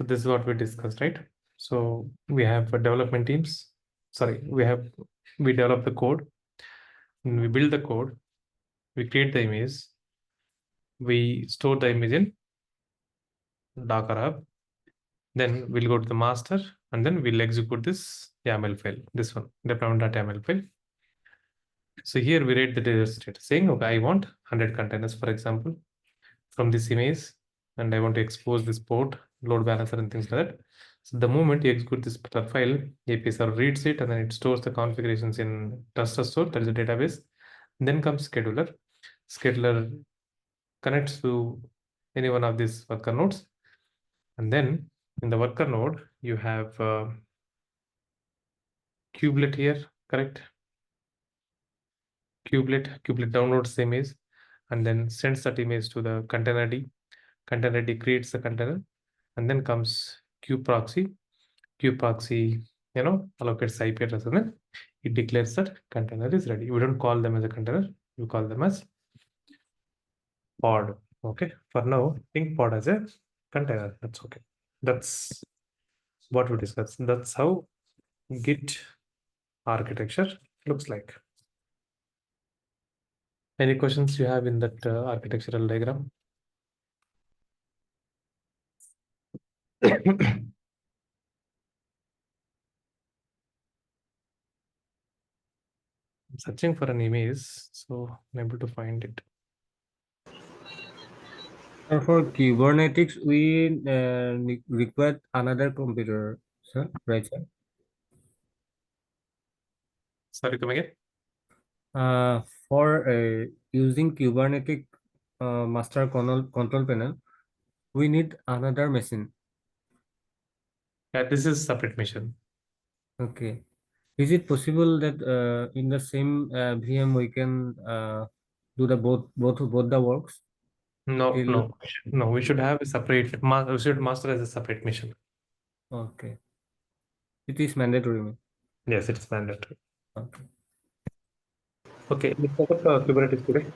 So this is what we discussed, right? So we have development teams. Sorry, we develop the code, and we build the code, we create the image, we store the image in Docker Hub. Then we'll go to the master, and then we'll execute this YAML file, this one, deployment.yaml file. So here we write the data state saying, okay, I want 100 containers, for example, from this image, and I want to expose this port, load balancer, and things like that. So the moment you execute this particular file, API server reads it, and then it stores the configurations in cluster store, that is a database. Then comes scheduler. Scheduler connects to any one of these worker nodes. And then in the worker node, you have kubelet here, correct? Kubelet downloads the image and then sends that image to the container ID. Container ID creates the container, and then comes kubeproxy. Kubeproxy, allocates the IP address, and then it declares that container is ready. We don't call them as a container, we call them as pod. Okay, for now, think pod as a container. That's okay. That's what we discussed. That's how Git architecture looks like. Any questions you have in that architectural diagram? I'm searching for an image, so I'm able to find it. For Kubernetes, we require another computer, sir, right, sir? Sorry, come again. For using Kubernetes master control panel, we need another machine. Yeah, this is separate mission. Okay. Is it possible that in the same VM we can do the both the works? No, Till no, no. We should have a separate. We should master as a separate mission. okay. It is mandatory. Yes, it's mandatory. Okay. Okay, let's talk about Kubernetes today.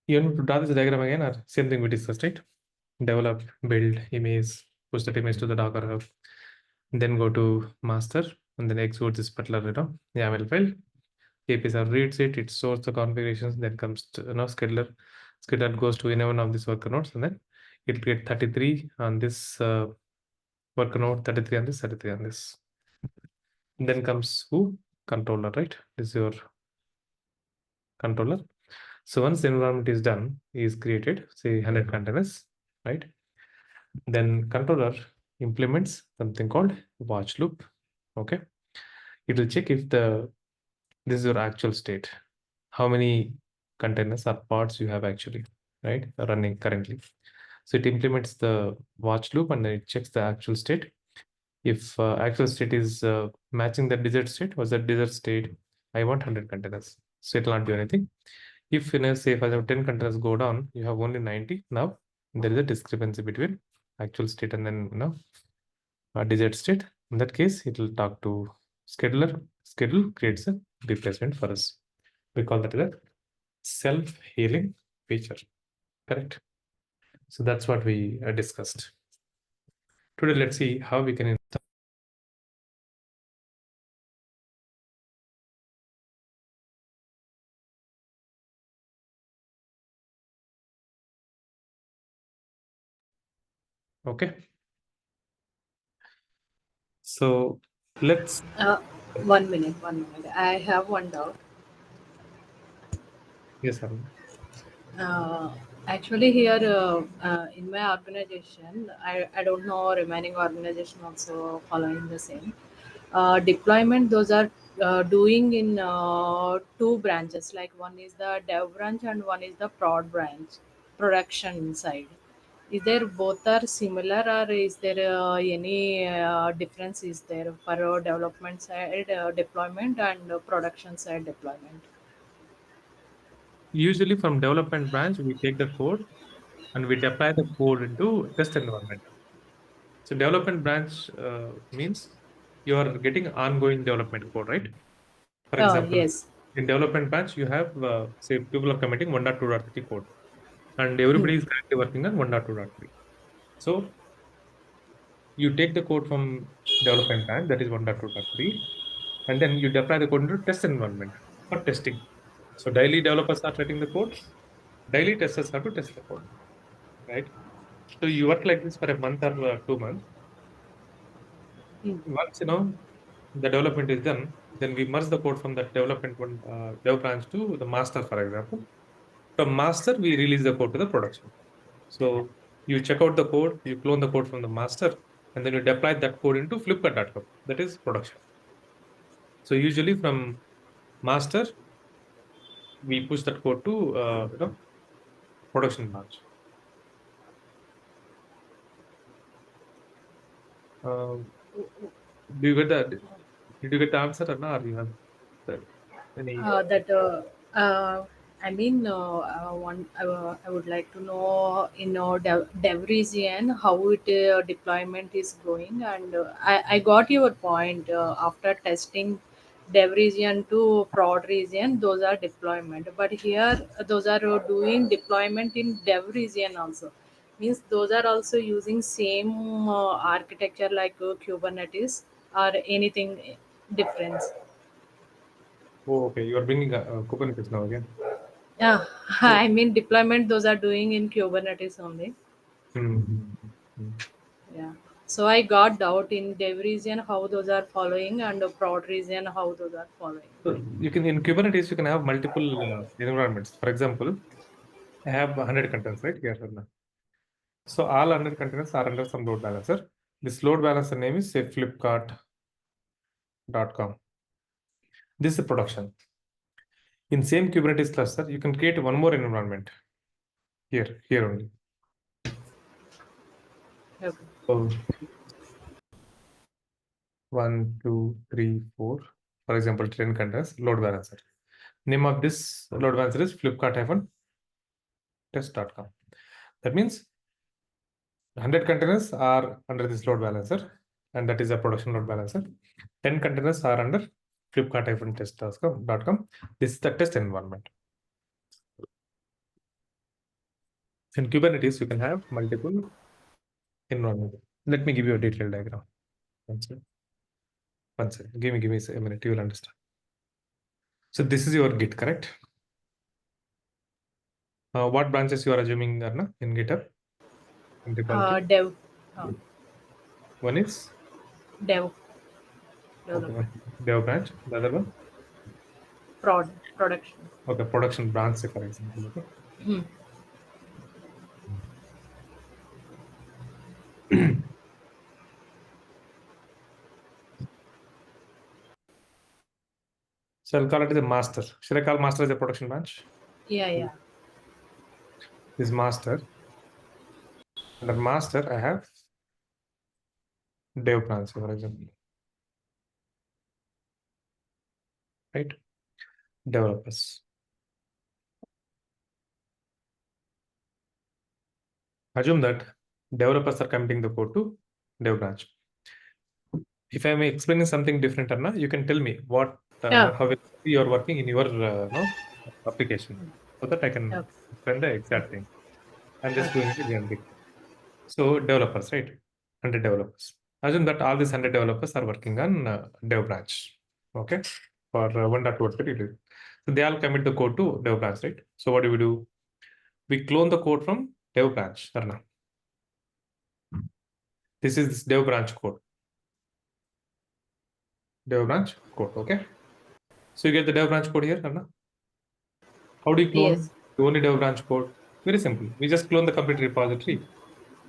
You want to draw this diagram again, or same thing we discussed, right? Develop, build, image, push that image to the Docker Hub, then go to master, and then execute this particular, YAML file. API server reads it, it stores the configurations, then comes to, scheduler. Scheduler goes to any one of these worker nodes, and then it'll create 33 on this worker node, 33 on this, 33 on this. And then comes who? Controller, right? This is your controller. So once the environment is done, is created, say 100 containers, right? Then controller implements something called watch loop. Okay, it will check if this is your actual state, how many containers or pods you have actually, right, running currently. So it implements the watch loop, and then it checks the actual state. If actual state is matching the desired state, was that desired state, I want 100 containers, so it will not do anything. If, say, for example, 10 containers go down, you have only 90. Now there is a discrepancy between actual state and then desired state. In that case, it will talk to scheduler. Schedule creates a replacement for us. We call that a self-healing feature. Correct. So that's what we discussed. Today, let's see how we can install. Okay. So let's. 1 minute, 1 minute. I have one doubt. Yes, Arun. Uh, Actually, here in my organization, I don't know remaining organization also following the same. Deployment, those are doing in two branches. Like one is the dev branch and one is the prod branch, production side. Is there both are similar, or is there any difference is there for development side deployment and production side deployment? Usually from development branch, we take the code and we deploy the code into test environment. So development branch means you are getting ongoing development code, right? For example, Yes. in development branch, you have, say, people are committing 1.2.3 code. and everybody is currently working on 1.2.3. So you take the code from development branch, that is 1.2.3, and then you deploy the code into test environment for testing. So daily developers are writing the code, daily testers have to test the code, right? So you work like this for a month or 2 months. Once the development is done, then we merge the code from that development one dev branch to the master, for example. From master, we release the code to the production. So you check out the code, you clone the code from the master, and then you deploy that code into Flipkart.com. That is production. So usually from master, we push that code to production branch. Do you get that? Did you get the answer or not? Or you have any? That I mean, I would like to know in dev region how it deployment is going, and I got your point. After testing dev region to prod region, those are deployment, but here those are doing deployment in dev region also. Means those are also using same architecture like Kubernetes or anything difference. Oh, okay. You are bringing Kubernetes now again. Yeah, So, I mean deployment those are doing in Kubernetes only. mm. Yeah. So I got doubt in dev region how those are following and prod region how those are following. So you can in Kubernetes you can have multiple environments. For example, I have 100 containers right here. So all 100 containers are under some load balancer. This load balancer name is say Flipkart.com. This is the production. In same Kubernetes cluster, you can create one more environment here only. Okay. So 1, 2, 3, 4. For example, 10 containers load balancer. Name of this load balancer is Flipkart-test.com. That means 100 containers are under this load balancer, and that is a production load balancer. 10 containers are under Flipkart-test.com. This is the test environment. In Kubernetes, you can have multiple environments. Let me give you a detailed diagram. One second. Give me a minute. You will understand. So this is your Git, correct? What branches you are assuming, Arna, in GitHub? In repository? Dev, uh, One is dev, okay, development, dev branch. The other one, production. okay, production branch, say for example. Okay. Hmm. So I'll call it the master. Should I call master as a production branch? Yeah, yeah. This master. Under master, I have dev branch, for example. Right? Developers. Assume that developers are committing the code to dev branch. If I'm explaining something different, Anna, you can tell me what Yeah. how you are working in your application, so that I can Okay. explain the exact thing. I'm just Okay. doing it generic. So developers, right? 100 developers. Assume that all these 100 developers are working on dev branch. Okay, for 1.2.3. So they all commit the code to dev branch, right? So what do? We clone the code from dev branch, Arna. This is this dev branch code. Dev branch code, okay? So you get the dev branch code here, Arna. How do you clone Yes. the only dev branch code? Very simple. We just clone the complete repository.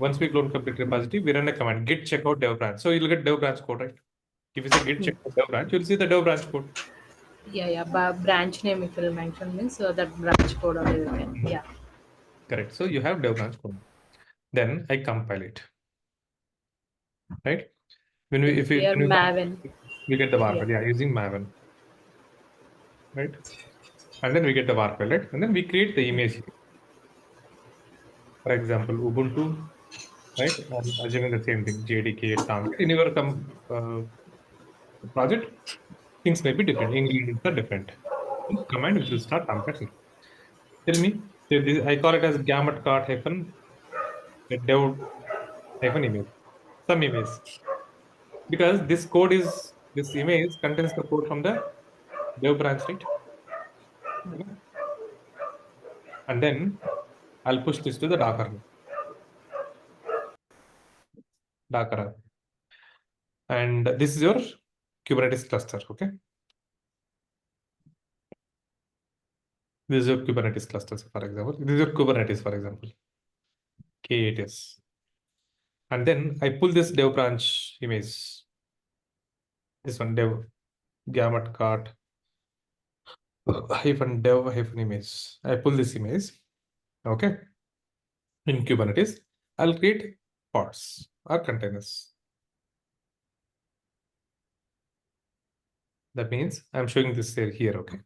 Once we clone complete repository, we run a command git checkout dev branch. So you'll get dev branch code, right? If you say git checkout dev branch, you'll see the dev branch code. Yeah, yeah. Branch name if you'll mention means that branch code or you can. Yeah. Correct. So you have dev branch code. Then I compile it. Right? When we if we Here when Maven. we get the var Yeah. file, yeah, using Maven. Right? And then we get the var file, right? And then we create the image. For example, Ubuntu, right? I'm assuming the same thing, JDK, Tomcat. In your project, things may be different. Ingredients are different. Command which will start Tomcat. Tell me So this, I call it as gamut cart hyphen dev hyphen image, some image, because this code is, this image contains the code from the dev branch, right? Okay. And then I'll push this to the Docker. And this is your Kubernetes cluster, okay? This is your Kubernetes cluster, for example. This is your Kubernetes, for example. K8s. And then I pull this dev branch image. This one, dev gamut cart hyphen dev hyphen image. I pull this image, okay? In Kubernetes, I'll create pods or containers. That means I'm showing this here, okay?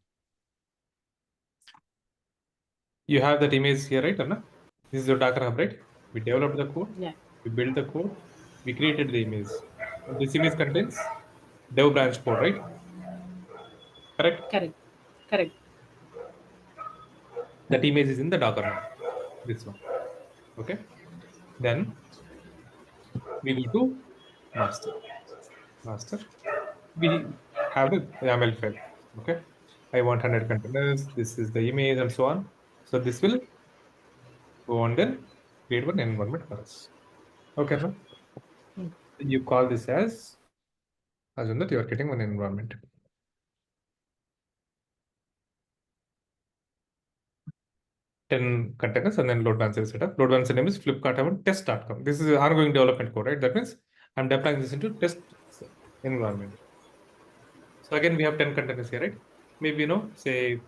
You have that image here, right, Anna? This is your Docker Hub, right? We developed the code, Yeah. we built the code, we created the image. And this image contains dev branch code, right? Correct? Correct. Correct. That image is in the Docker Hub, this one, okay? Then we go to master. We have the YAML file, okay? I want 100 containers, this is the image and so on. So this will go on then create one environment for us. Okay, no? You call this as assume that you are getting one environment. 10 containers and then load balancer setup. Load balancer name is flipkart test.com. This is an ongoing development code, right? That means I'm deploying this into test environment. So again, we have 10 containers here, right? Maybe, say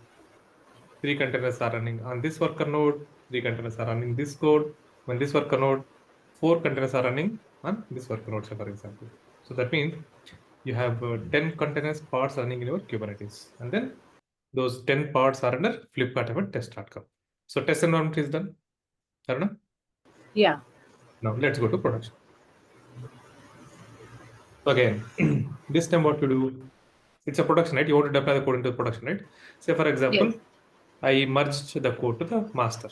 3 containers are running on this worker node, 3 containers are running this code. When this worker node, 4 containers are running on this worker node, for example. So that means you have 10 containers pods running in your Kubernetes. And then those 10 pods are under flipkart test.com. So test environment is done. Aruna? Yeah. Now let's go to production. So again, this time what to do? It's a production, right? You want to deploy the code into production, right? Say for example, Yes. I merged the code to the master.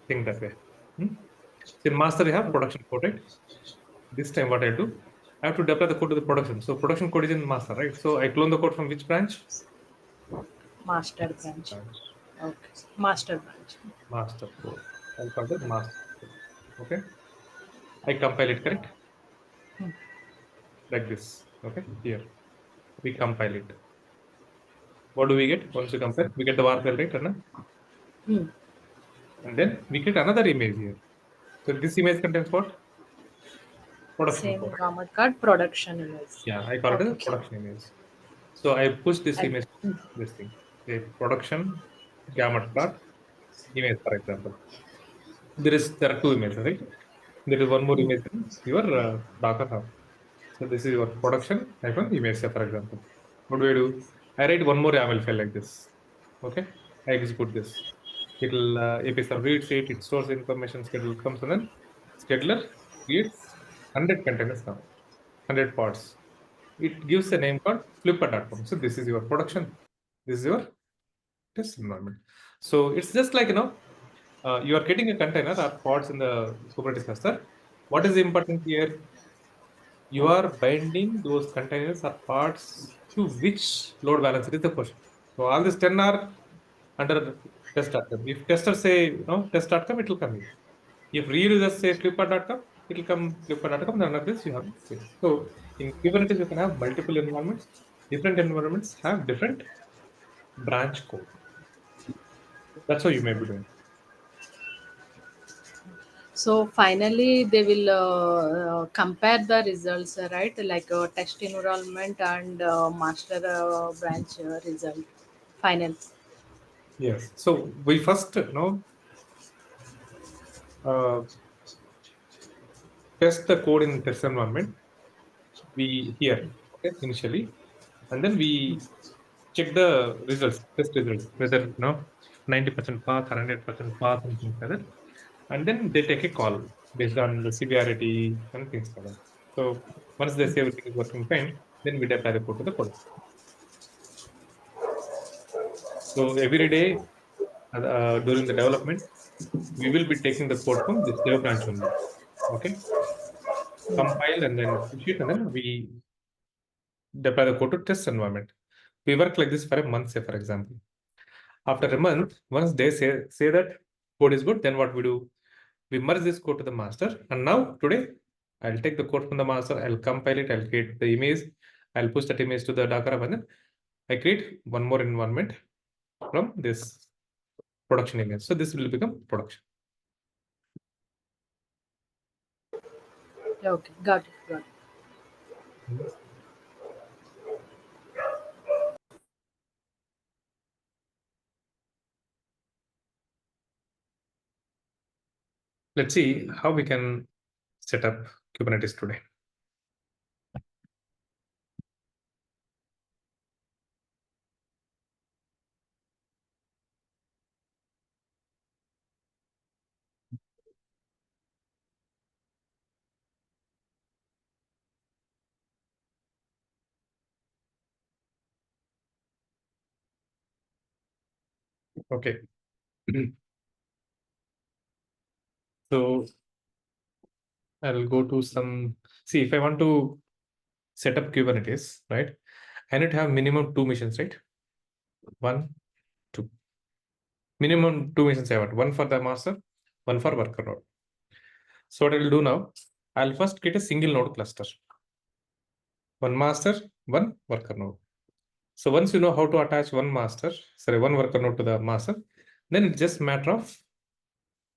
Think that way. So in master you have production code, right? This time what I do? I have to deploy the code to the production. So production code is in master, right? So I clone the code from which branch? Master branch. Okay. Master branch. Master code. I'll call it master code. Okay. I compile it, correct? Like this. Okay. Here. We compile it. What do we get once we compile? We get the var file, right, Anna? And then we get another image here. So this image contains what? Production Same code. gamut card production image. Yeah, I call it as production image. So I push this image, this thing, say production gamut card image, for example. There are 2 images, right? There is one more image in your Docker Hub. So this is your production image, for example. What do? I write one more YAML file like this. Okay, I execute this. It'll AP server reads it, it stores information, schedule comes, and then scheduler creates 100 containers now, 100 pods. It gives a name called flipper.com. So this is your production. This is your test environment. So it's just like, you are getting a container or pods in the Kubernetes cluster. What is important here? You are binding those containers or pods to which load balancer is the question. So all these 10 are under test.com. If testers say, test.com, it will come here. If real users say flipper.com, it will come flipper.com. None of this you have to say. So in Kubernetes, you can have multiple environments. Different environments have different branch code. That's how you may be doing. So finally, they will compare the results, right? Like test environment and master branch result. Final. Yes. So we first, test the code in test environment. We here, okay, initially, and then we check the results, test results, whether 90% pass or 100% pass and things like that. And then they take a call based on the severity and things like that. So once they say everything is working fine, then we deploy the code to the production. So every day during the development, we will be taking the code from this dev branch only. Okay, compile and then push it, and then we deploy the code to test environment. We work like this for a month, say for example. After a month, once they say that code is good, then what we do? We merge this code to the master. And now today, I'll take the code from the master, I'll compile it, I'll create the image, I'll push that image to the Docker app, and then I create one more environment from this production image. So this will become production. Okay, got it, got it. Let's see how we can set up Kubernetes today. Okay. So I'll go to some, see if I want to set up Kubernetes, right? I need to have minimum 2 missions, right? 1, 2. Minimum 2 missions I want. One for the master, one for worker node. So what I will do now, I'll first get a single node cluster. One master, one worker node. So once you know how to attach one worker node to the master, then it's just matter of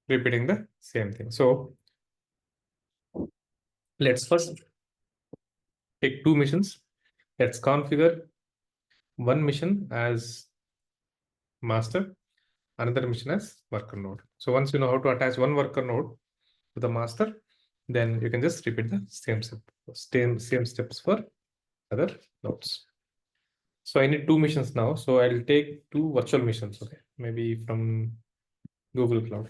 repeating the same thing. So let's first take 2 missions. Let's configure one mission as master, another mission as worker node. So once you know how to attach one worker node to the master, then you can just repeat the same steps for other nodes. So I need 2 missions now. So I'll take 2 virtual missions, okay? Maybe from Google Cloud.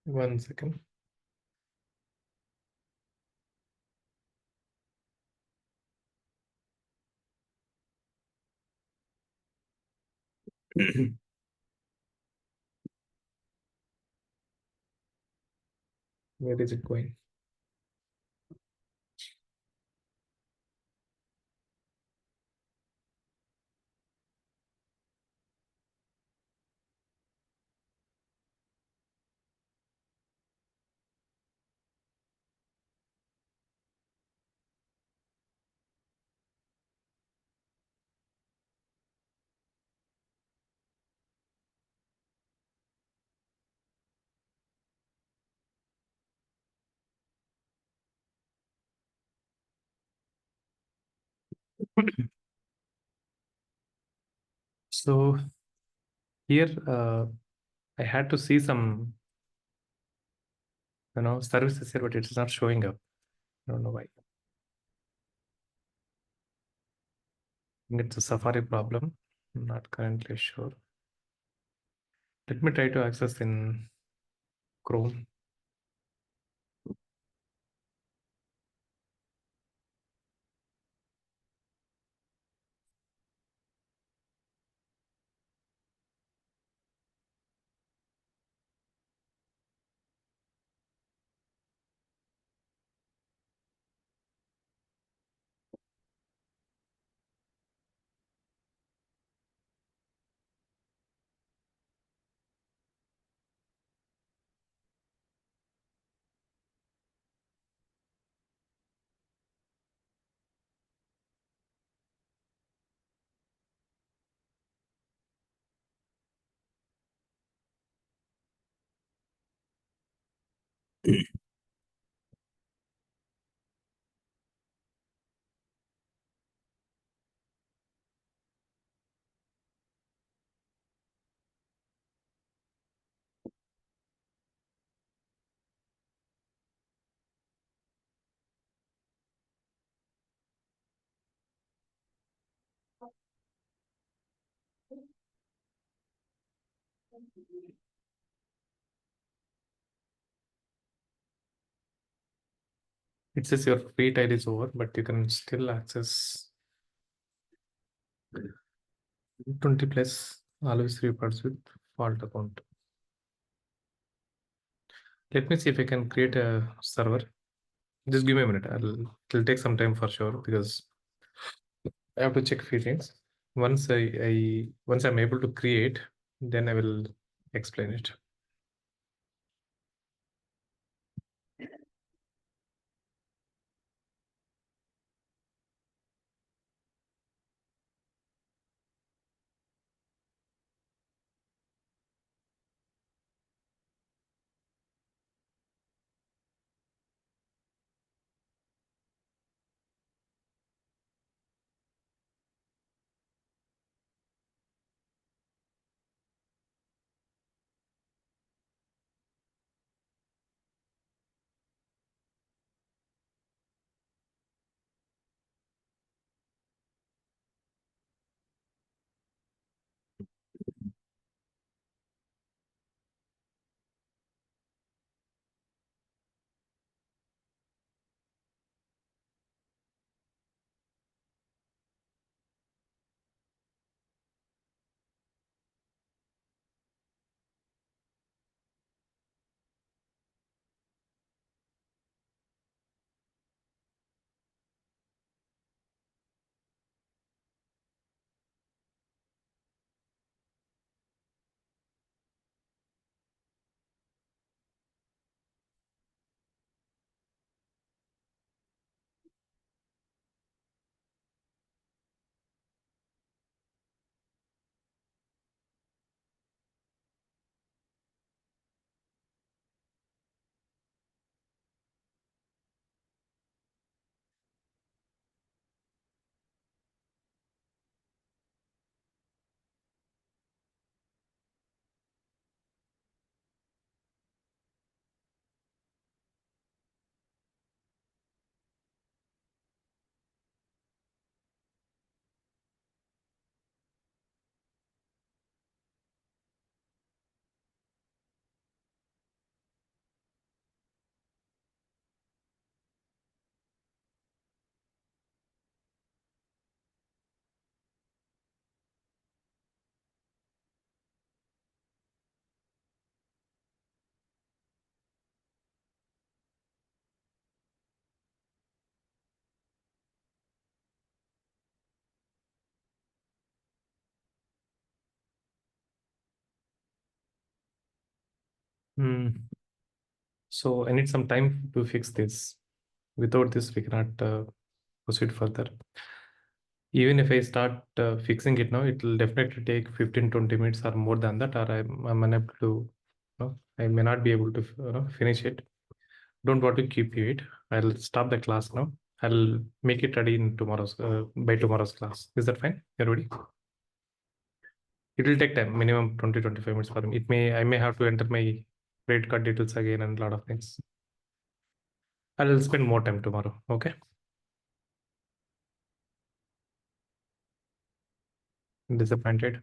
One second. Where is it going? So here I had to see some services here, but it's not showing up. I don't know why. I think it's a Safari problem. I'm not currently sure. Let me try to access in Chrome. It says your free trial is over, but you can still access 20 plus always reports with fault account. Let me see if I can create a server. Just give me a minute. It'll take some time for sure because I have to check few things. Once once I'm able to create, then I will explain it. So I need some time to fix this. Without this, we cannot proceed further. Even if I start fixing it now, it will definitely take 15-20 minutes or more than that, or I'm unable to, I may not be able to finish it. Don't want to keep you it. I'll stop the class now. I'll make it ready in tomorrow's by tomorrow's class. Is that fine? You're ready? It will take time, minimum 20-25 minutes for me. I may have to enter my credit card details again and a lot of things. I'll spend more time tomorrow. Okay. Disappointed.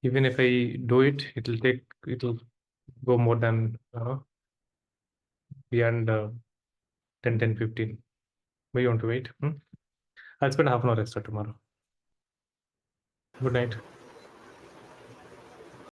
Even if I do it, it'll go more than beyond 10, 15. Why you want to wait? I'll spend half an hour extra tomorrow. Good night.